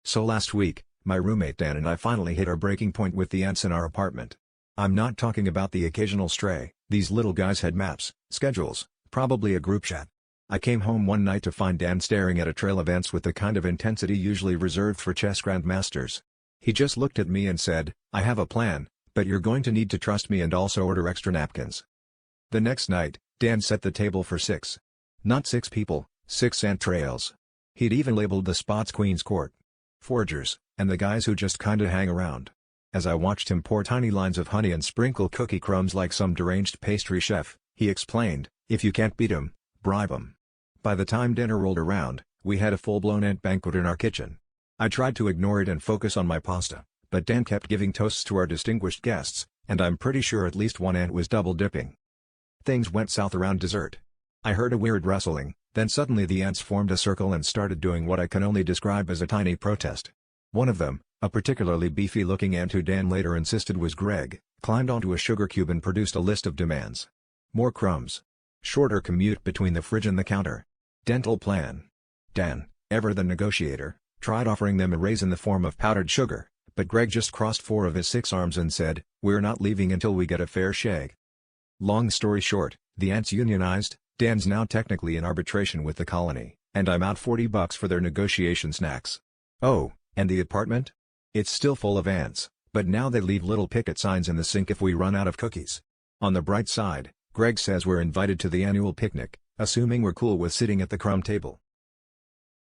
So last week, my roommate Dan and I finally hit our breaking point with the ants in our apartment. I'm not talking about the occasional stray, these little guys had maps, schedules, probably a group chat. I came home one night to find Dan staring at a trail of ants with the kind of intensity usually reserved for chess grandmasters. He just looked at me and said, "I have a plan, but you're going to need to trust me and also order extra napkins." The next night, Dan set the table for 6. Not 6 people, 6 ant trails. He'd even labeled the spots Queen's Court, Foragers, and the guys who just kinda hang around. As I watched him pour tiny lines of honey and sprinkle cookie crumbs like some deranged pastry chef, he explained, "If you can't beat 'em, bribe 'em." By the time dinner rolled around, we had a full-blown ant banquet in our kitchen. I tried to ignore it and focus on my pasta, but Dan kept giving toasts to our distinguished guests, and I'm pretty sure at least one ant was double-dipping. Things went south around dessert. I heard a weird rustling, then suddenly the ants formed a circle and started doing what I can only describe as a tiny protest. One of them, a particularly beefy-looking ant who Dan later insisted was Greg, climbed onto a sugar cube and produced a list of demands. More crumbs. Shorter commute between the fridge and the counter. Dental plan. Dan, ever the negotiator, tried offering them a raise in the form of powdered sugar, but Greg just crossed 4 of his 6 arms and said, "We're not leaving until we get a fair shake." Long story short, the ants unionized, Dan's now technically in arbitration with the colony, and I'm out $40 for their negotiation snacks. Oh, and the apartment? It's still full of ants, but now they leave little picket signs in the sink if we run out of cookies. On the bright side, Greg says we're invited to the annual picnic, assuming we're cool with sitting at the crumb table.